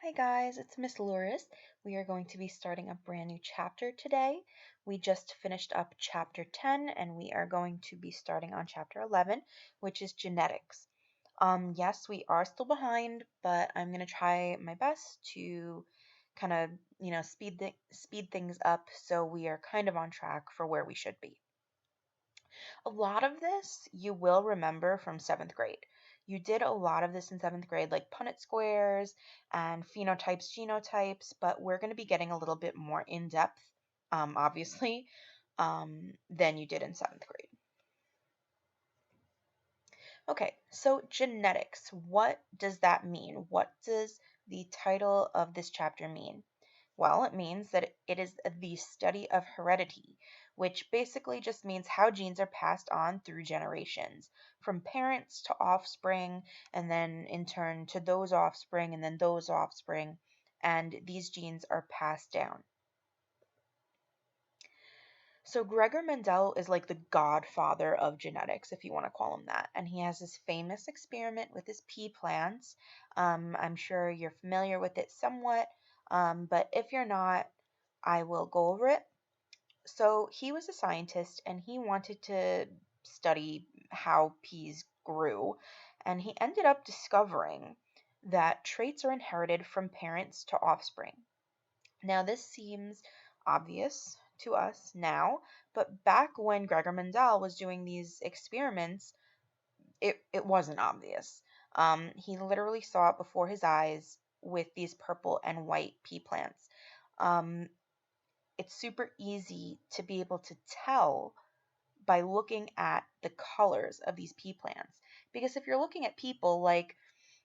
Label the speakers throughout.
Speaker 1: Hi guys, it's Miss Loris. We are going to be starting a brand new chapter today. We just finished up chapter 10 and we are going to be starting on chapter 11, which is genetics. Yes, we are still behind, but I'm going to try my best to kind of, speed things up so we are kind of on track for where we should be. A lot of this you will remember from seventh grade. You did a lot of this in seventh grade, like Punnett squares and phenotypes, genotypes, but we're going to be getting a little bit more in depth, obviously, than you did in seventh grade. Okay, so genetics, what does that mean? What does the title of this chapter mean? Well, it means that it is the study of heredity, which basically just means how genes are passed on through generations, from parents to offspring, and then in turn to those offspring, and then those offspring, and these genes are passed down. So Gregor Mendel is like the godfather of genetics, if you want to call him that. And he has this famous experiment with his pea plants. I'm sure you're familiar with it somewhat, but if you're not, I will go over it. So he was a scientist and he wanted to study how peas grew. And he ended up discovering that traits are inherited from parents to offspring. Now, this seems obvious to us now, but back when Gregor Mendel was doing these experiments, it wasn't obvious. He literally saw it before his eyes with these purple and white pea plants. Um, it's super easy to be able to tell by looking at the colors of these pea plants. Because if you're looking at people like,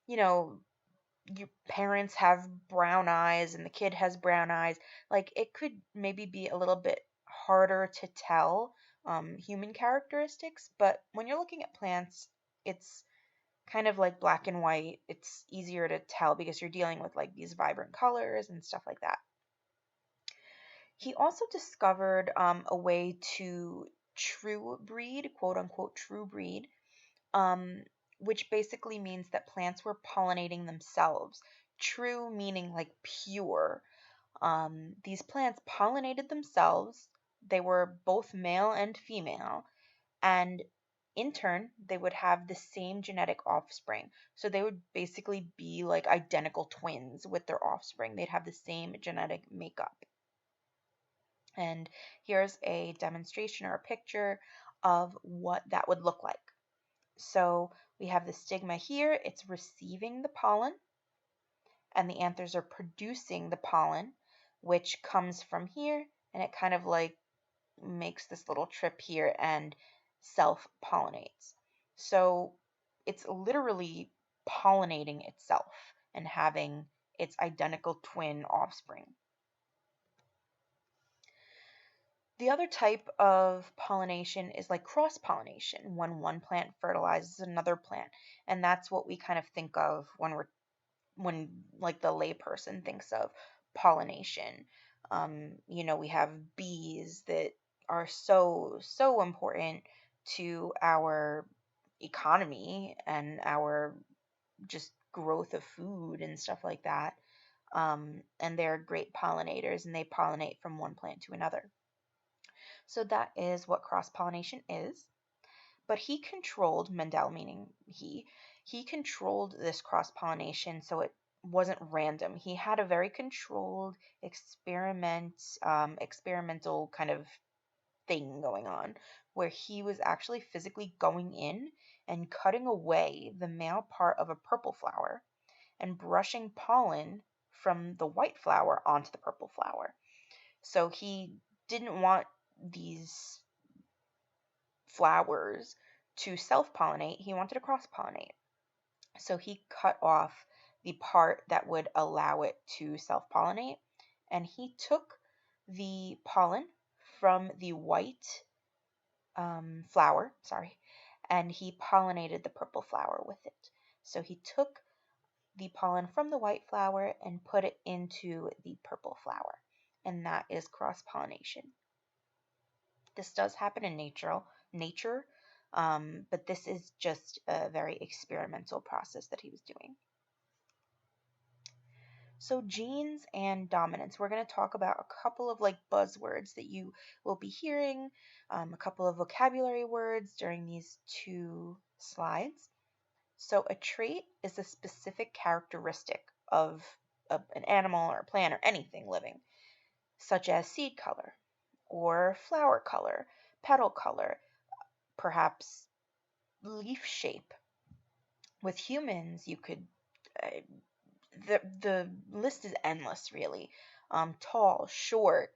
Speaker 1: you know, your parents have brown eyes and the kid has brown eyes, like it could maybe be a little bit harder to tell human characteristics, but when you're looking at plants, it's kind of like black and white. It's easier to tell because you're dealing with like these vibrant colors and stuff like that. He also discovered a way to true breed, quote unquote, true breed, um, which basically means that plants were pollinating themselves. True meaning like pure. These plants pollinated themselves. They were both male and female, and in turn, they would have the same genetic offspring. So they would basically be like identical twins with their offspring. They'd have the same genetic makeup. And here's a demonstration or a picture of what that would look like. So we have the stigma here, it's receiving the pollen, and the anthers are producing the pollen, which comes from here, and it kind of like makes this little trip here and self-pollinates. So it's literally pollinating itself and having its identical twin offspring. The other type of pollination is like cross pollination, when one plant fertilizes another plant. And that's what we kind of think of when like the layperson thinks of pollination. We have bees that are so important to our economy and our just growth of food and stuff like that. And they're great pollinators and they pollinate from one plant to another. So that is what cross pollination is. But he controlled, Mendel meaning he controlled this cross pollination so it wasn't random. He had a very controlled experimental kind of thing going on where he was actually physically going in and cutting away the male part of a purple flower and brushing pollen from the white flower onto the purple flower. So he didn't want these flowers to self pollinate, he wanted to cross pollinate. So he cut off the part that would allow it to self pollinate, and he took the pollen from the white flower, and he pollinated the purple flower with it. So he took the pollen from the white flower and put it into the purple flower, and that is cross pollination. This does happen in nature, but this is just a very experimental process that he was doing. So, genes and dominance. We're going to talk about a couple of like buzzwords that you will be hearing, a couple of vocabulary words during these two slides. So, a trait is a specific characteristic of an animal or a plant or anything living, such as seed color or flower color, petal color, perhaps leaf shape. With humans, you could uh, the list is endless, really. Tall, short,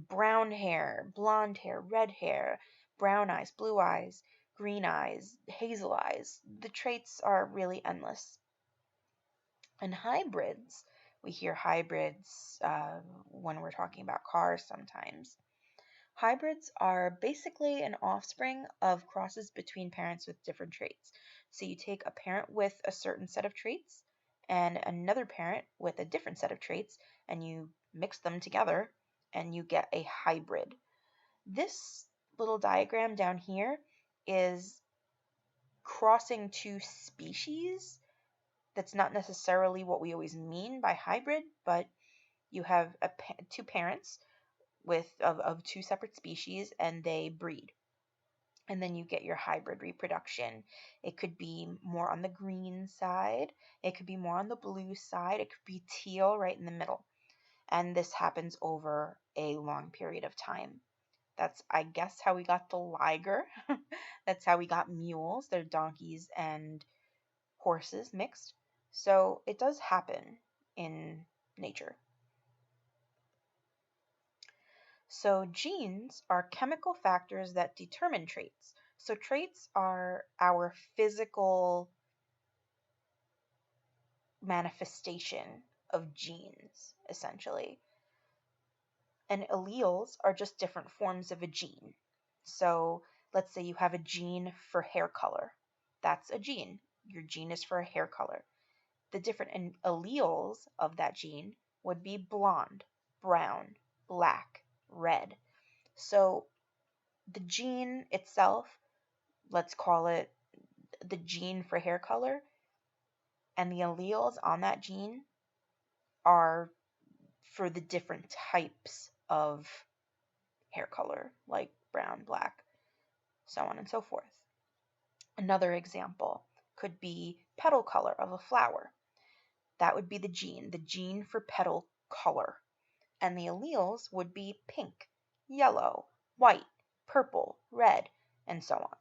Speaker 1: brown hair, blonde hair, red hair, brown eyes, blue eyes, green eyes, hazel eyes. The traits are really endless. And hybrids, we hear hybrids when we're talking about cars sometimes. Hybrids are basically an offspring of crosses between parents with different traits. So you take a parent with a certain set of traits and another parent with a different set of traits, and you mix them together and you get a hybrid. This little diagram down here is crossing two species. That's not necessarily what we always mean by hybrid, but you have two parents of two separate species and they breed. And then you get your hybrid reproduction. It could be more on the green side, it could be more on the blue side, it could be teal right in the middle. And this happens over a long period of time. That's, I guess, how we got the liger. That's how we got mules. They're donkeys and horses mixed. So it does happen in nature. So genes are chemical factors that determine traits. So traits are our physical manifestation of genes, essentially. And alleles are just different forms of a gene. So let's say you have a gene for hair color. That's a gene. Your gene is for hair color. The different alleles of that gene would be blonde, brown, black, red. So the gene itself, let's call it the gene for hair color, and the alleles on that gene are for the different types of hair color, like brown, black, so on and so forth. Another example could be petal color of a flower. That would be the gene for petal color. And the alleles would be pink, yellow, white, purple, red, and so on.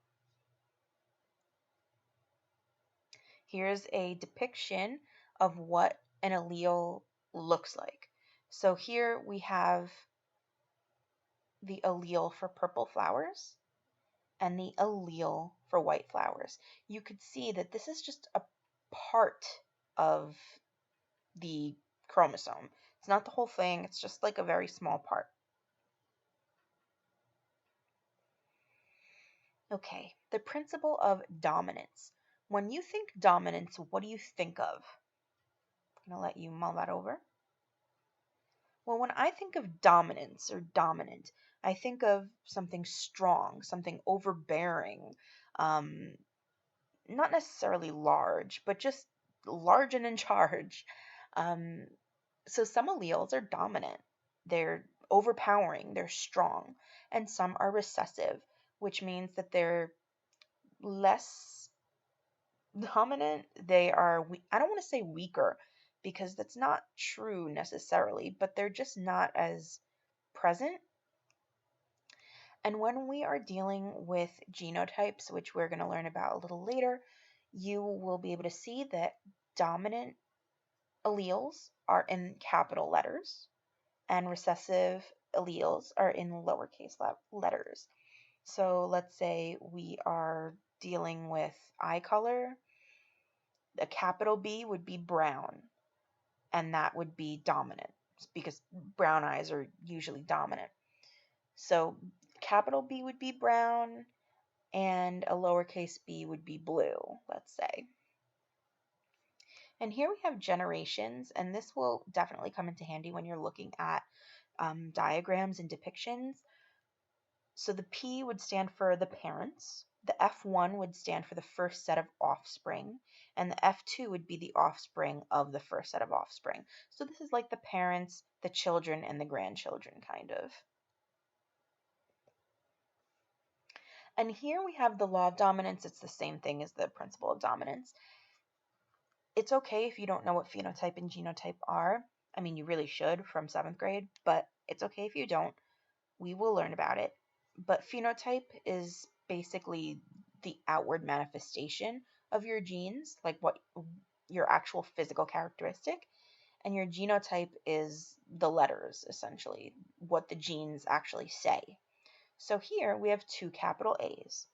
Speaker 1: Here's a depiction of what an allele looks like. So here we have the allele for purple flowers and the allele for white flowers. You could see that this is just a part of the chromosome. It's not the whole thing, it's just like a very small part. Okay, the principle of dominance. When you think dominance, what do you think of? I'm going to let you mull that over. Well, when I think of dominance or dominant, I think of something strong, something overbearing, um, not necessarily large, but just large and in charge. Um, so some alleles are dominant, they're overpowering, they're strong, and some are recessive, which means that they're less dominant. They are, I don't want to say weaker because that's not true necessarily, but they're just not as present. And when we are dealing with genotypes, which we're going to learn about a little later, you will be able to see that dominant alleles are in capital letters and recessive alleles are in lowercase letters. So let's say we are dealing with eye color. A capital B would be brown, and that would be dominant because brown eyes are usually dominant. So capital B would be brown, and a lowercase b would be blue, let's say. And here we have generations, and this will definitely come into handy when you're looking at diagrams and depictions. So the P would stand for the parents, The F1 would stand for the first set of offspring, and the F2 would be the offspring of the first set of offspring. So this is like the parents, the children, and the grandchildren, kind of. And here we have the law of dominance. It's the same thing as the principle of dominance. It's okay if you don't know what phenotype and genotype are. I mean, you really should from 7th grade, but it's okay if you don't. We will learn about it. But phenotype is basically the outward manifestation of your genes, like what your actual physical characteristic. And your genotype is the letters, essentially, what the genes actually say. So here we have two capital A's.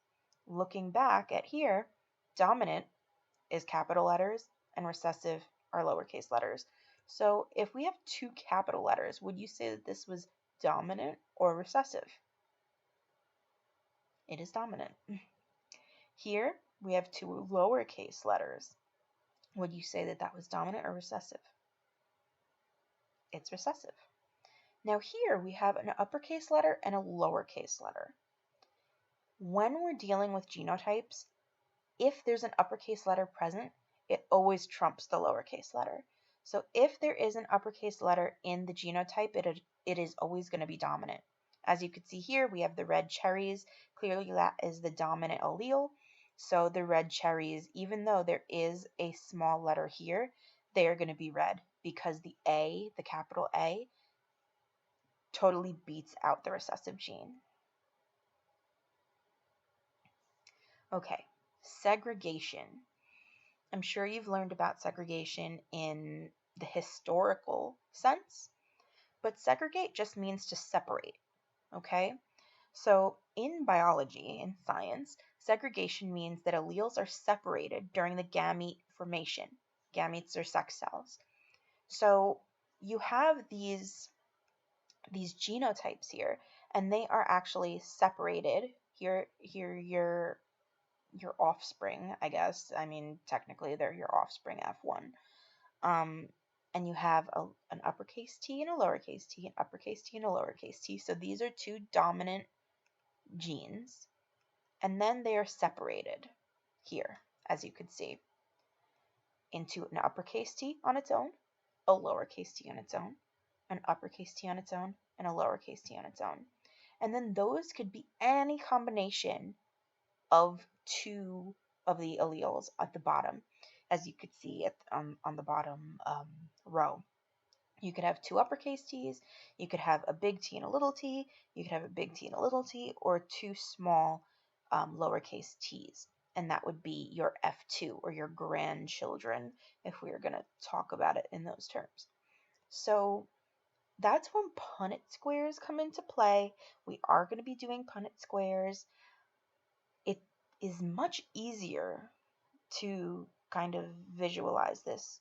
Speaker 1: Looking back at here, dominant is capital letters and recessive are lowercase letters. So if we have two capital letters, would you say that this was dominant or recessive? It is dominant. Here we have two lowercase letters. Would you say that that was dominant or recessive? It's recessive. Now here we have an uppercase letter and a lowercase letter. When we're dealing with genotypes, if there's an uppercase letter present, it always trumps the lowercase letter. So if there is an uppercase letter in the genotype, it is always going to be dominant. As you can see here, we have the red cherries. Clearly that is the dominant allele. So the red cherries, even though there is a small letter here, they are going to be red because the A, the capital A, totally beats out the recessive gene. Okay, segregation. I'm sure you've learned about segregation in the historical sense, but segregate just means to separate, okay? So in biology, in science, segregation means that alleles are separated during the gamete formation. Gametes are sex cells. So you have these genotypes here, and they are actually separated. Here your offspring, I guess. I mean, technically they're your offspring F1. Um, and you have an uppercase T and a lowercase t, an uppercase T and a lowercase t. So these are two dominant genes. And then they are separated here, as you can see, into an uppercase T on its own, a lowercase t on its own, an uppercase T on its own, and a lowercase t on its own. And then those could be any combination of two of the alleles at the bottom, as you could see on the bottom row. You could have two uppercase T's, you could have a big T and a little t, you could have a big T and a little t, or two small lowercase t's. And that would be your F2 or your grandchildren if we were going to talk about it in those terms. So that's when Punnett squares come into play. We are going to be doing Punnett squares. It is much easier to kind of visualize this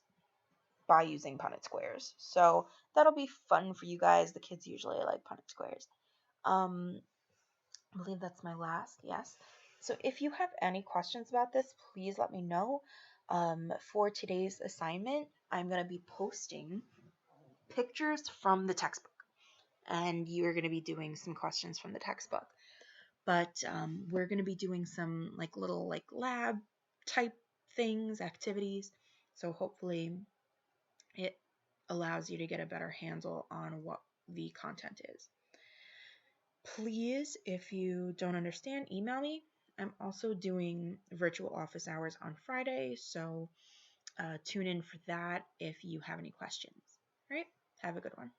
Speaker 1: by using Punnett squares. So that'll be fun for you guys. The kids usually like Punnett squares. I believe that's my last, yes. So if you have any questions about this, please let me know. For today's assignment, I'm going to be posting pictures from the textbook, and you're going to be doing some questions from the textbook. But we're going to be doing some like little like lab type things, activities. So hopefully it allows you to get a better handle on what the content is. Please, if you don't understand, email me. I'm also doing virtual office hours on Friday, so tune in for that if you have any questions. All right, have a good one.